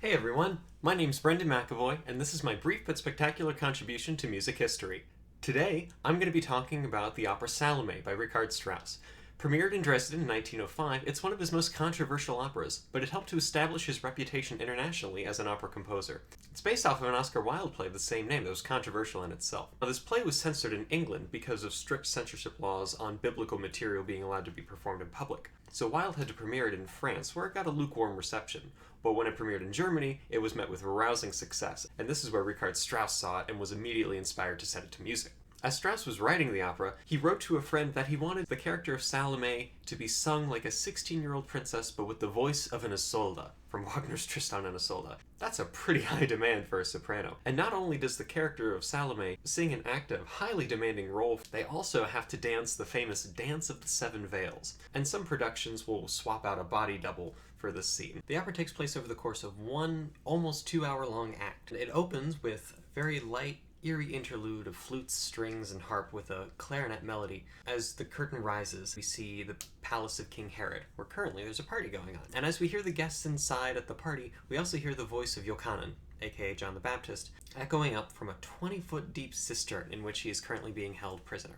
Hey everyone, my name's Brendan McEvoy, and this is my brief but spectacular contribution to music history. Today, I'm going to be talking about the opera Salome by Richard Strauss. Premiered in Dresden in 1905, it's one of his most controversial operas, but it helped to establish his reputation internationally as an opera composer. It's based off of an Oscar Wilde play of the same name that was controversial in itself. Now, this play was censored in England because of strict censorship laws on biblical material being allowed to be performed in public. So Wilde had to premiere it in France, where it got a lukewarm reception. But when it premiered in Germany, it was met with rousing success, and this is where Richard Strauss saw it and was immediately inspired to set it to music. As Strauss was writing the opera, he wrote to a friend that he wanted the character of Salome to be sung like a 16-year-old princess, but with the voice of an Isolde, from Wagner's Tristan and Isolde. That's a pretty high demand for a soprano. And not only does the character of Salome sing and act a highly demanding role, they also have to dance the famous Dance of the Seven Veils. And some productions will swap out a body double for this scene. The opera takes place over the course of one almost 2-hour-long act. It opens with a very light, eerie interlude of flutes, strings, and harp with a clarinet melody. As the curtain rises, we see the palace of King Herod, where currently there's a party going on. And as we hear the guests inside at the party, we also hear the voice of Yochanan, aka John the Baptist, echoing up from a 20-foot deep cistern in which he is currently being held prisoner.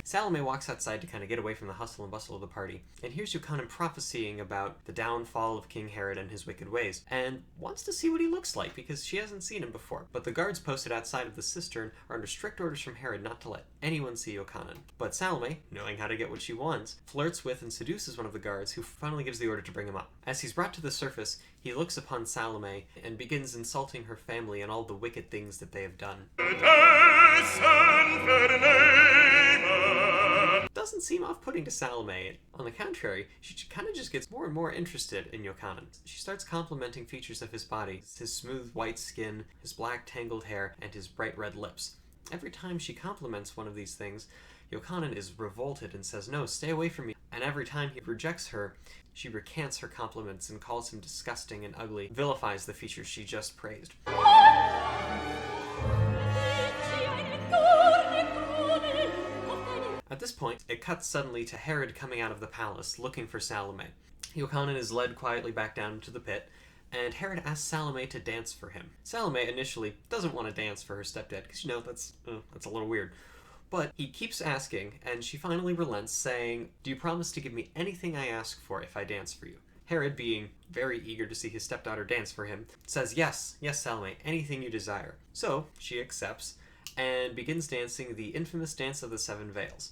Salome walks outside to kind of get away from the hustle and bustle of the party, and hears Yochanan prophesying about the downfall of King Herod and his wicked ways, and wants to see what he looks like because she hasn't seen him before. But the guards posted outside of the cistern are under strict orders from Herod not to let anyone see Yochanan. But Salome, knowing how to get what she wants, flirts with and seduces one of the guards, who finally gives the order to bring him up. As he's brought to the surface, he looks upon Salome and begins insulting her family and all the wicked things that they have done. Doesn't seem off-putting to Salome. On the contrary, she kind of just gets more and more interested in Yochanan. She starts complimenting features of his body, his smooth white skin, his black tangled hair, and his bright red lips. Every time she compliments one of these things, Yochanan is revolted and says, "No, stay away from me." And every time he rejects her, she recants her compliments and calls him disgusting and ugly, vilifies the features she just praised. At this point, it cuts suddenly to Herod coming out of the palace, looking for Salome. Yochanan is led quietly back down into the pit, and Herod asks Salome to dance for him. Salome initially doesn't want to dance for her stepdad, because that's a little weird. But he keeps asking, and she finally relents, saying, "Do you promise to give me anything I ask for if I dance for you?" Herod, being very eager to see his stepdaughter dance for him, says, yes, Salome, anything you desire." So she accepts, and begins dancing the infamous Dance of the Seven Veils.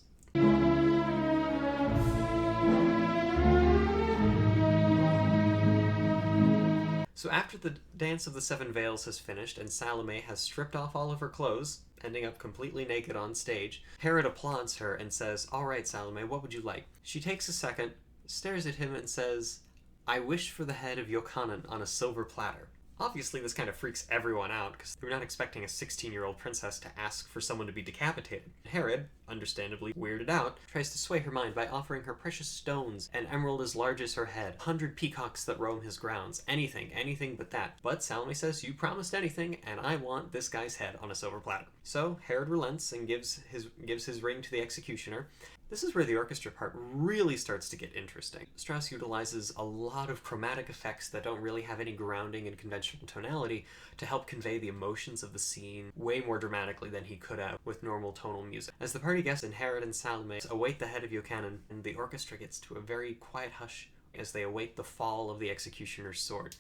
So after the Dance of the Seven Veils has finished and Salome has stripped off all of her clothes, ending up completely naked on stage, Herod applauds her and says, "All right, Salome, what would you like?" She takes a second, stares at him, and says, "I wish for the head of Yochanan on a silver platter." Obviously, this kind of freaks everyone out, because we're not expecting a 16-year-old princess to ask for someone to be decapitated. Herod, understandably weirded out, tries to sway her mind by offering her precious stones, an emerald as large as her head, 100 peacocks that roam his grounds, anything but that. But Salome says, "You promised anything, and I want this guy's head on a silver platter." So Herod relents and gives his ring to the executioner. This is where the orchestra part really starts to get interesting. Strauss utilizes a lot of chromatic effects that don't really have any grounding in conventional tonality to help convey the emotions of the scene way more dramatically than he could have with normal tonal music. As the party guests and Herod and Salome await the head of Yochanan, and the orchestra gets to a very quiet hush as they await the fall of the executioner's sword.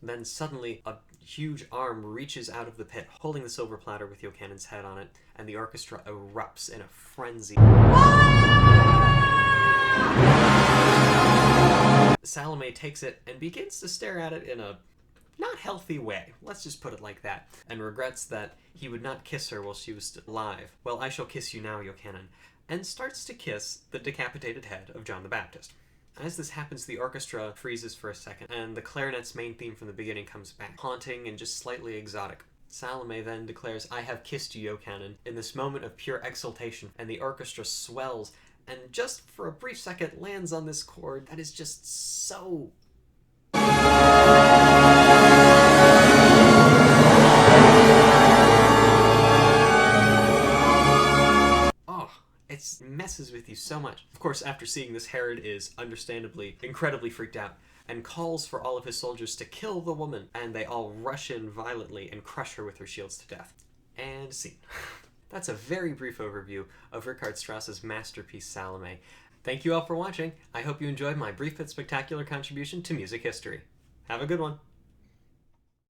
Then suddenly, a huge arm reaches out of the pit, holding the silver platter with Yochanan's head on it, and the orchestra erupts in a frenzy. Salome takes it and begins to stare at it in a not healthy way, let's just put it like that, and regrets that he would not kiss her while she was still alive. "Well, I shall kiss you now, Yochanan," and starts to kiss the decapitated head of John the Baptist. As this happens, the orchestra freezes for a second, and the clarinet's main theme from the beginning comes back, haunting and just slightly exotic. Salome then declares, "I have kissed you, Yochanan," in this moment of pure exultation, and the orchestra swells, and just for a brief second lands on this chord that is just so messes with you so much. Of course, after seeing this, Herod is understandably incredibly freaked out and calls for all of his soldiers to kill the woman, and they all rush in violently and crush her with their shields to death. And scene. That's a very brief overview of Richard Strauss's masterpiece Salome. Thank you all for watching. I hope you enjoyed my brief but spectacular contribution to music history. Have a good one.